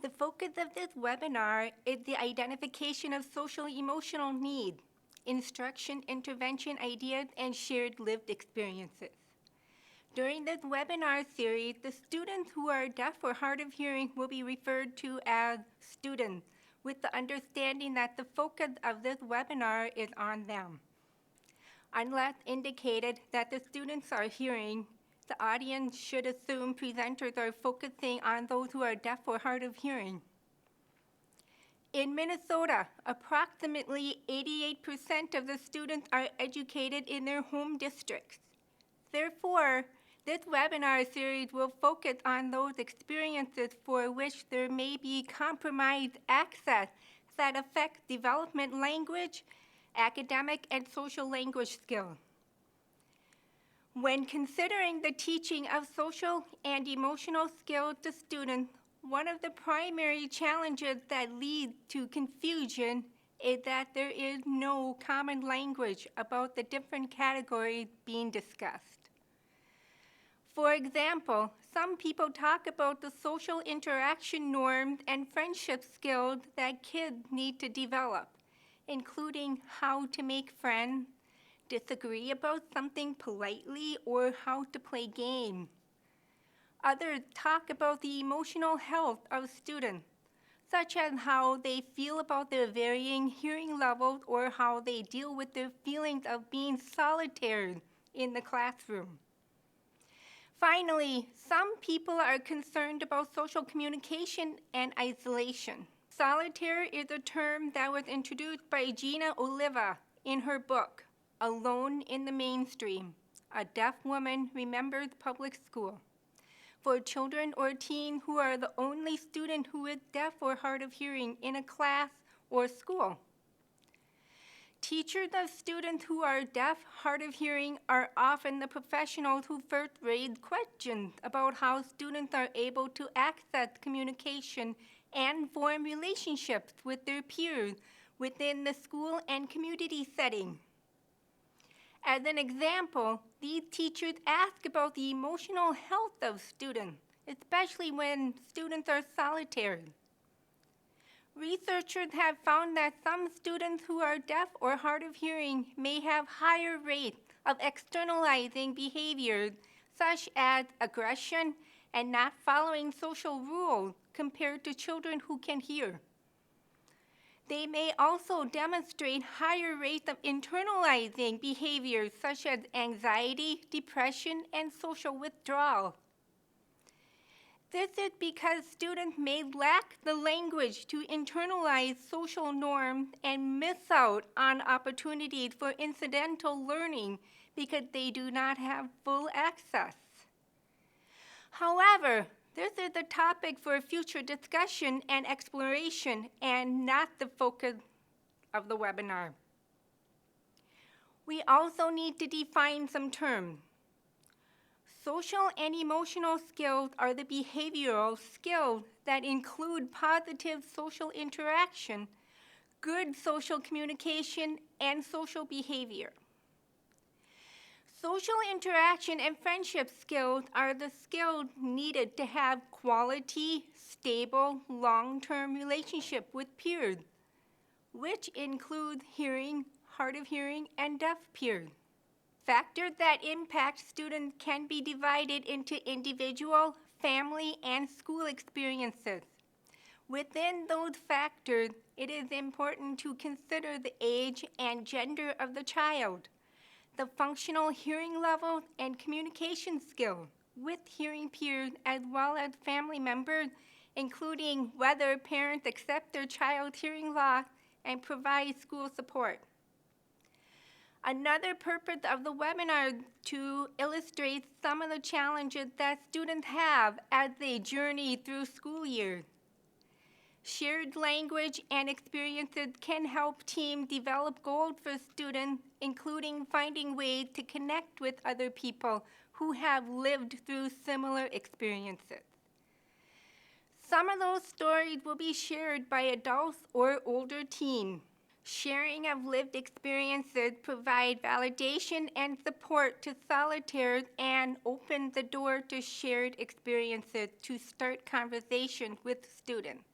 The focus of this webinar is the identification of social-emotional need, instruction, intervention ideas, and shared lived experiences. During this webinar series, the students who are deaf or hard of hearing will be referred to as students, with the understanding that the focus of this webinar is on them. Unless indicated that the students are hearing, the audience should assume presenters are focusing on those who are deaf or hard of hearing. In Minnesota, approximately 88% of the students are educated in their home districts. Therefore, this webinar series will focus on those experiences for which there may be compromised access that affect development language, academic, and social language skills. When considering the teaching of social and emotional skills to students, one of the primary challenges that lead to confusion is that there is no common language about the different categories being discussed. For example, some people talk about the social interaction norms and friendship skills that kids need to develop, including how to make friends, disagree about something politely, or how to play games. Others talk about the emotional health of students, such as how they feel about their varying hearing levels or how they deal with their feelings of being solitaires in the classroom. Finally, some people are concerned about social communication and isolation. Solitaire is a term that was introduced by Gina Oliva in her book, Alone in the Mainstream, A Deaf Woman Remembers Public School, for children or teens who are the only student who is deaf or hard of hearing in a class or school. Teachers of students who are deaf, hard of hearing are often the professionals who first raise questions about how students are able to access communication and form relationships with their peers within the school and community setting. As an example, these teachers ask about the emotional health of students, especially when students are solitary. Researchers have found that some students who are deaf or hard of hearing may have higher rates of externalizing behaviors such as aggression and not following social rules compared to children who can hear. They may also demonstrate higher rates of internalizing behaviors such as anxiety, depression, and social withdrawal. This is because students may lack the language to internalize social norms and miss out on opportunities for incidental learning because they do not have full access. However, this is a topic for future discussion and exploration and not the focus of the webinar. We also need to define some terms. Social and emotional skills are the behavioral skills that include positive social interaction, good social communication, and social behavior. Social interaction and friendship skills are the skills needed to have quality, stable, long-term relationship with peers, which includes hearing, hard of hearing, and deaf peers. Factors that impact students can be divided into individual, family, and school experiences. Within those factors, it is important to consider the age and gender of the child, the functional hearing level and communication skills with hearing peers as well as family members, including whether parents accept their child's hearing loss and provide school support. Another purpose of the webinar is to illustrate some of the challenges that students have as they journey through school years. Shared language and experiences can help teams develop goals for students, including finding ways to connect with other people who have lived through similar experiences. Some of those stories will be shared by adults or older teens. Sharing of lived experiences provide validation and support to solitaires and open the door to shared experiences to start conversations with students.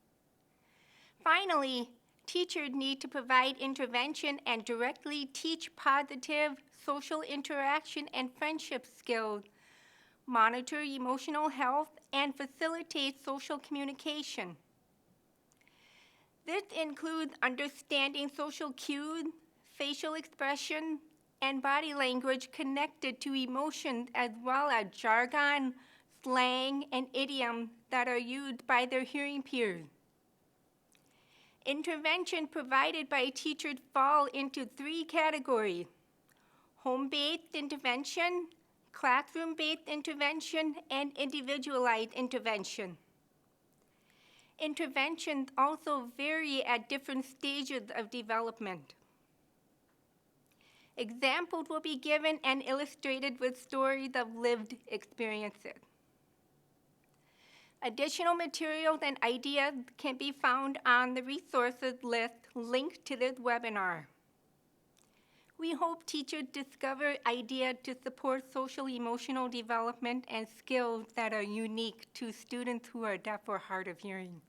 Finally, teachers need to provide intervention and directly teach positive social interaction and friendship skills, monitor emotional health, and facilitate social communication. This includes understanding social cues, facial expression, and body language connected to emotions, as well as jargon, slang, and idioms that are used by their hearing peers. Intervention provided by teachers fall into 3 categories: home-based intervention, classroom-based intervention, and individualized intervention. Interventions also vary at different stages of development. Examples will be given and illustrated with stories of lived experiences. Additional materials and ideas can be found on the resources list linked to this webinar. We hope teachers discover ideas to support social emotional development and skills that are unique to students who are deaf or hard of hearing.